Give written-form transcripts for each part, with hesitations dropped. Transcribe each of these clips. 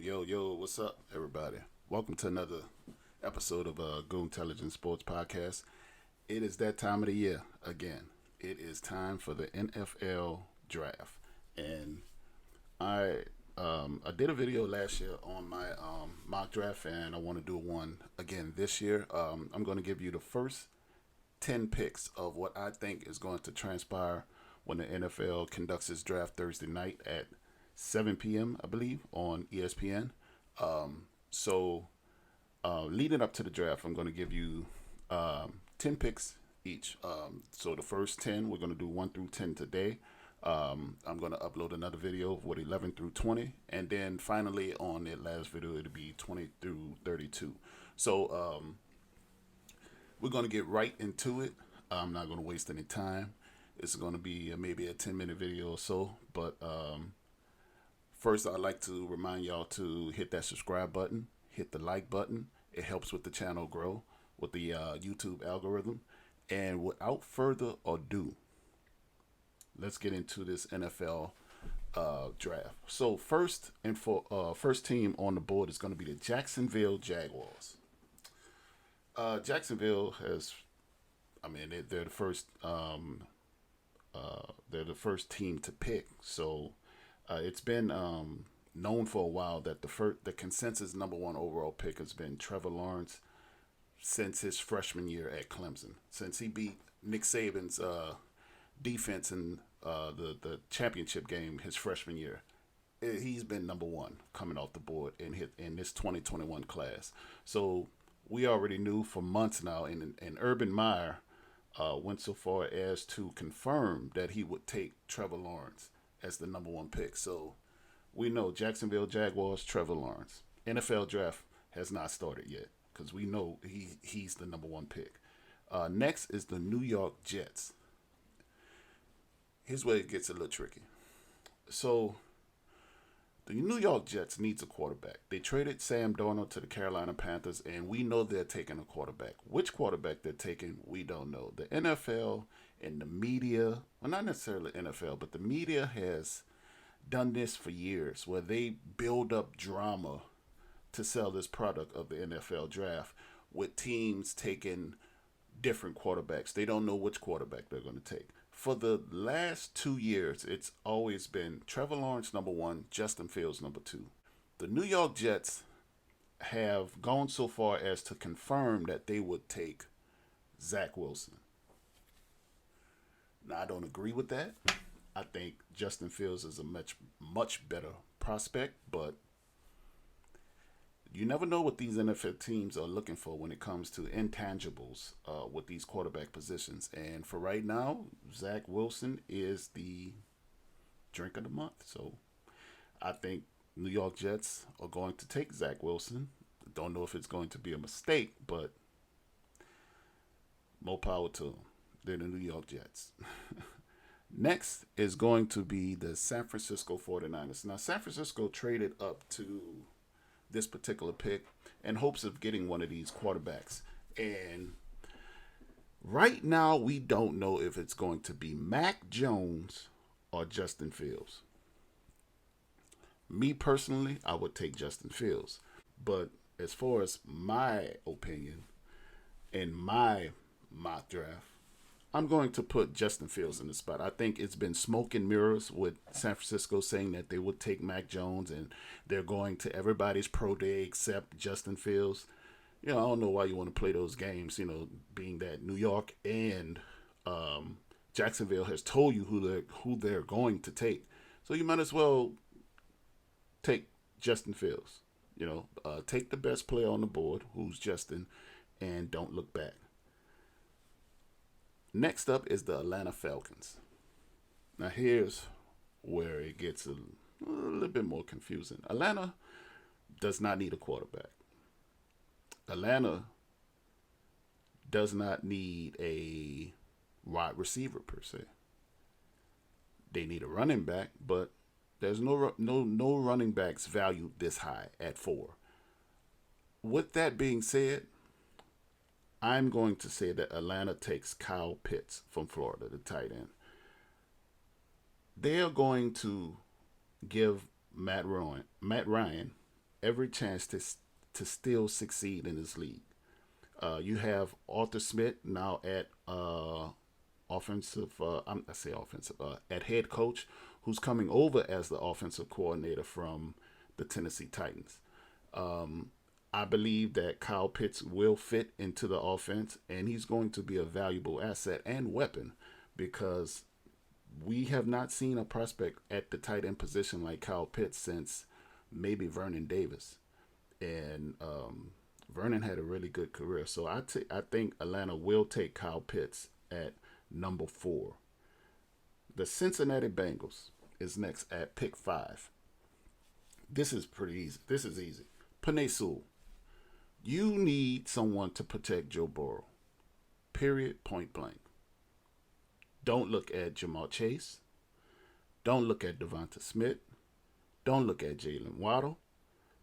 Yo, what's up, everybody? Welcome to another episode of Goontelligence Sports Podcast. It is that time of the year again. It is time for the NFL draft. And I did a video last year on my mock draft, and I want to do one again this year. I'm going to give you the first 10 picks of what I think is going to transpire when the NFL conducts its draft Thursday night at 7 p.m., I believe, on ESPN. So leading up to the draft, I'm going to give you 10 picks each. So the first 10, we're going to do 1 through 10 today. I'm going to upload another video with 11 through 20. And then finally on that last video, it'll be 20 through 32. So we're going to get right into it. I'm not going to waste any time. It's going to be maybe a 10-minute video or so. But first, I'd like to remind y'all to hit that subscribe button, hit the like button. It helps with the channel grow, with the YouTube algorithm. And without further ado, let's get into this NFL draft. So first team on the board is going to be the Jacksonville Jaguars. Jacksonville has, they're the first. They're the first team to pick. So it's been known for a while that the consensus number one overall pick has been Trevor Lawrence since his freshman year at Clemson. Since he beat Nick Saban's defense in the championship game his freshman year, he's been number one coming off the board in this 2021 class. So we already knew for months now, and Urban Meyer went so far as to confirm that he would take Trevor Lawrence as the number one pick. So we know Jacksonville Jaguars, Trevor Lawrence. NFL draft has not started yet because we know he's the number one pick. Next is the New York Jets. Here's where it gets a little tricky. So the New York Jets needs a quarterback. They traded Sam Darnold to the Carolina Panthers, and we know they're taking a quarterback. Which quarterback they're taking, we don't know. The NFL and the media, well, not necessarily NFL, but the media has done this for years, where they build up drama to sell this product of the NFL draft with teams taking different quarterbacks. They don't know which quarterback they're going to take. For the last 2 years, it's always been Trevor Lawrence number one, Justin Fields number two. The New York Jets have gone so far as to confirm that they would take Zach Wilson. Now, I don't agree with that. I think Justin Fields is a much better prospect, but you never know what these NFL teams are looking for when it comes to intangibles with these quarterback positions. And for right now, Zach Wilson is the drink of the month. So I think New York Jets are going to take Zach Wilson. Don't know if it's going to be a mistake, but more power to them. They're the New York Jets. Next is going to be the San Francisco 49ers. Now, San Francisco traded up to this particular pick in hopes of getting one of these quarterbacks. And right now, we don't know if it's going to be Mac Jones or Justin Fields. Me personally, I would take Justin Fields. But as far as my opinion in my mock draft, I'm going to put Justin Fields in the spot. I think it's been smoke and mirrors with San Francisco saying that they would take Mac Jones and they're going to everybody's pro day except Justin Fields. I don't know why you want to play those games, being that New York and Jacksonville has told you who they're going to take. So you might as well take Justin Fields. Take the best player on the board, who's Justin, and don't look back. Next up is the Atlanta Falcons. Now here's where it gets a little bit more confusing. Atlanta does not need a quarterback. Atlanta does not need a wide receiver per se. They need a running back, but there's no running backs valued this high at 4. With that being said, I'm going to say that Atlanta takes Kyle Pitts from Florida, the tight end. They are going to give Matt Ryan every chance to still succeed in this league. You have Arthur Smith now at offensive. I say offensive at head coach, who's coming over as the offensive coordinator from the Tennessee Titans. I believe that Kyle Pitts will fit into the offense, and he's going to be a valuable asset and weapon because we have not seen a prospect at the tight end position like Kyle Pitts since maybe Vernon Davis. And Vernon had a really good career. So I think Atlanta will take Kyle Pitts at number 4. The Cincinnati Bengals is next at pick 5. This is pretty easy. This is easy. Penei Sewell. You need someone to protect Joe Burrow. Period. Point blank. Don't look at Jamar Chase. Don't look at Devonta Smith. Don't look at Jalen Waddle.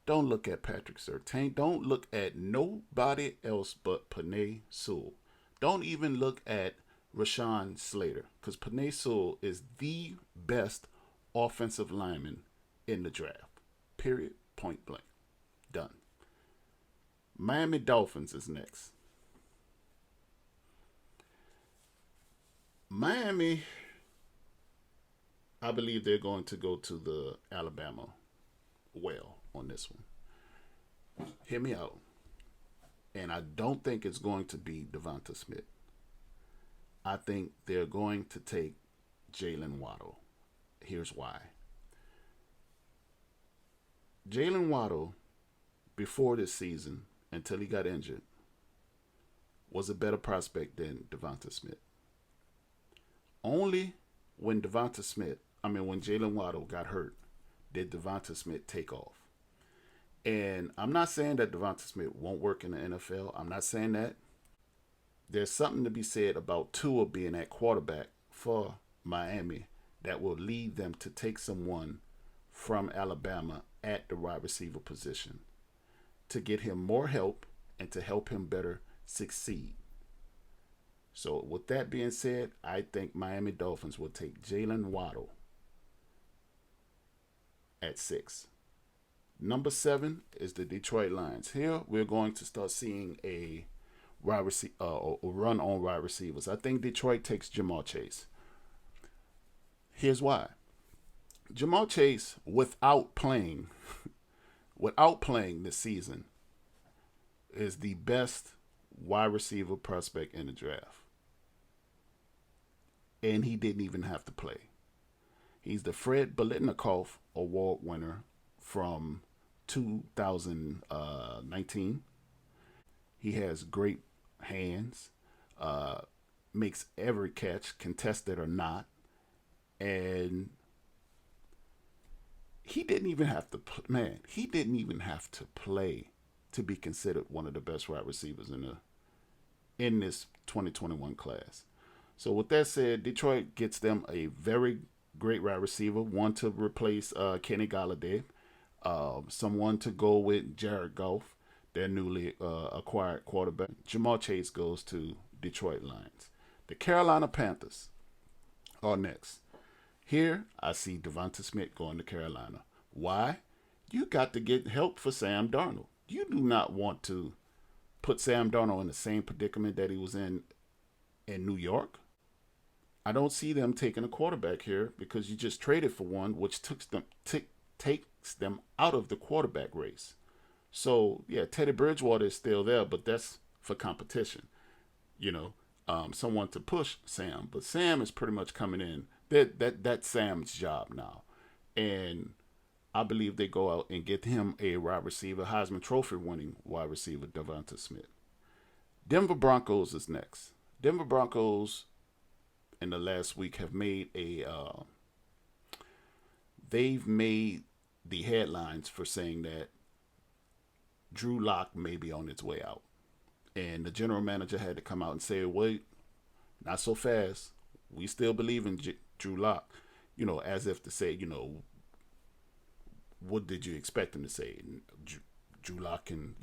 Don't look at Patrick Surtain. Don't look at nobody else but Penei Sewell. Don't even look at Rashawn Slater, because Penei Sewell is the best offensive lineman in the draft. Period. Point blank. Done. Miami Dolphins is next. Miami, I believe they're going to go to the Alabama well on this one. Hear me out. And I don't think it's going to be Devonta Smith. I think they're going to take Jalen Waddle. Here's why. Jalen Waddle, before this season, until he got injured, was a better prospect than Devonta Smith. Only when when Jalen Waddle got hurt, did Devonta Smith take off. And I'm not saying that Devonta Smith won't work in the NFL. I'm not saying that. There's something to be said about Tua being at quarterback for Miami that will lead them to take someone from Alabama at the wide receiver position to get him more help and to help him better succeed. So with that being said, I think Miami Dolphins will take Jalen Waddle at 6. Number 7 is the Detroit Lions. Here we're going to start seeing a run on wide receivers. I think Detroit takes Jamar Chase. Here's why. Jamar Chase, without playing this season, is the best wide receiver prospect in the draft. And he didn't even have to play. He's the Fred Biletnikoff Award winner from 2019. He has great hands, makes every catch, contested or not, and he didn't even have to play to be considered one of the best wide receivers in this 2021 class. So with that said, Detroit gets them a very great wide receiver, one to replace Kenny Golladay, someone to go with Jared Goff, their newly acquired quarterback. Jamar Chase goes to Detroit Lions. The Carolina Panthers are next. Here, I see Devonta Smith going to Carolina. Why? You got to get help for Sam Darnold. You do not want to put Sam Darnold in the same predicament that he was in New York. I don't see them taking a quarterback here because you just traded for one, which takes them out of the quarterback race. So, yeah, Teddy Bridgewater is still there, but that's for competition. Someone to push Sam. But Sam is pretty much coming in. That's Sam's job now. And I believe they go out and get him a wide receiver, Heisman Trophy winning wide receiver, Devonta Smith. Denver Broncos is next. Denver Broncos in the last week have made they've made the headlines for saying that Drew Lock may be on its way out. And the general manager had to come out and say, wait, not so fast. We still believe in Drew Lock, as if to say, what did you expect him to say? Drew Lock can,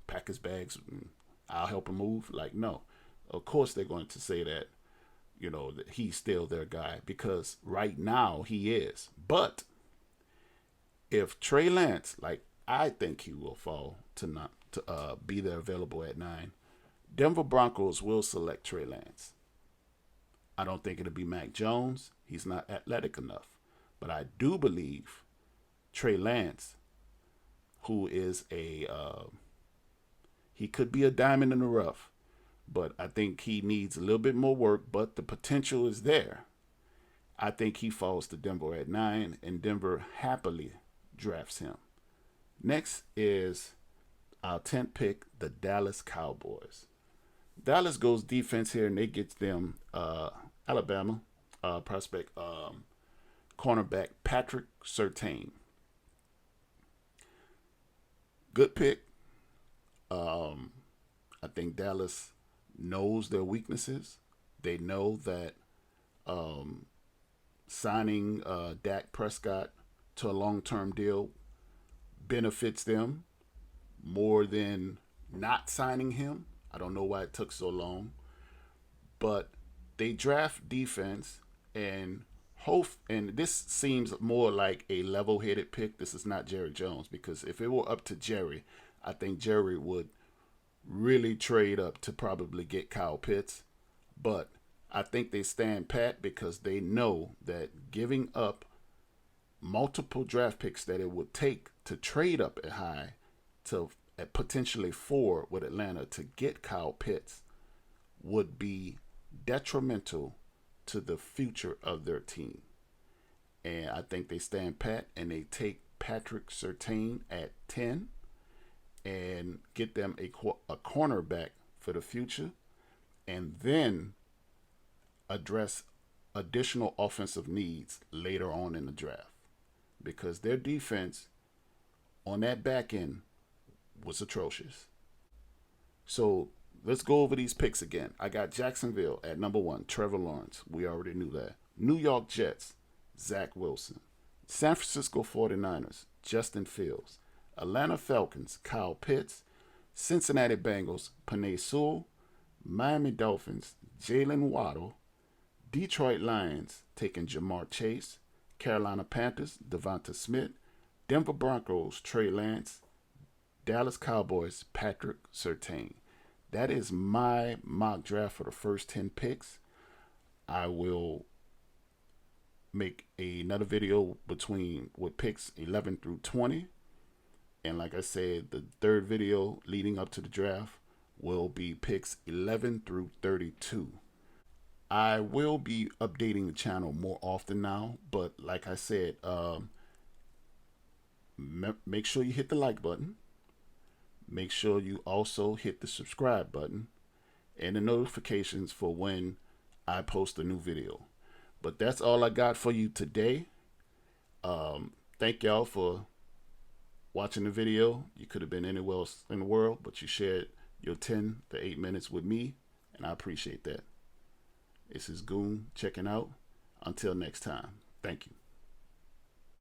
pack his bags and I'll help him move? Like, no. Of course they're going to say that, that he's still their guy because right now he is. But if Trey Lance, like I think he will fall to not to be there available at 9. Denver Broncos will select Trey Lance. I don't think it'll be Mac Jones. He's not athletic enough. But I do believe Trey Lance, who is he could be a diamond in the rough, but I think he needs a little bit more work, but the potential is there. I think he falls to Denver at 9, and Denver happily drafts him. Next is our 10th pick, the Dallas Cowboys. Dallas goes defense here, and they get them Alabama prospect cornerback Patrick Surtain. Good pick. I think Dallas knows their weaknesses. They know that signing Dak Prescott to a long-term deal benefits them more than not signing him. I don't know why it took so long, but they draft defense and hope. And this seems more like a level-headed pick. This is not Jerry Jones, because if it were up to Jerry, I think Jerry would really trade up to probably get Kyle Pitts. But I think they stand pat because they know that giving up multiple draft picks that it would take to trade up at high to at potentially 4 with Atlanta to get Kyle Pitts would be detrimental to the future of their team. And I think they stand pat and they take Patrick Surtain at 10 and get them a cornerback for the future, and then address additional offensive needs later on in the draft, because their defense on that back end was atrocious. So let's go over these picks again. I got Jacksonville at number 1, Trevor Lawrence. We already knew that. New York Jets, Zach Wilson. San Francisco 49ers, Justin Fields. Atlanta Falcons, Kyle Pitts. Cincinnati Bengals, Penei Sewell. Miami Dolphins, Jalen Waddle. Detroit Lions taking Jamar Chase. Carolina Panthers, Devonta Smith. Denver Broncos, Trey Lance. Dallas Cowboys, Patrick Surtain. That is my mock draft for the first 10 picks. I will make another video with picks 11 through 20. And like I said, the third video leading up to the draft will be picks 11 through 32. I will be updating the channel more often now, but like I said, make sure you hit the like button. Make sure you also hit the subscribe button and the notifications for when I post a new video. But that's all I got for you today. Thank y'all for watching the video. You could have been anywhere else in the world, but you shared your 10 to 8 minutes with me, and I appreciate that. This is Goon checking out. Until next time, thank you.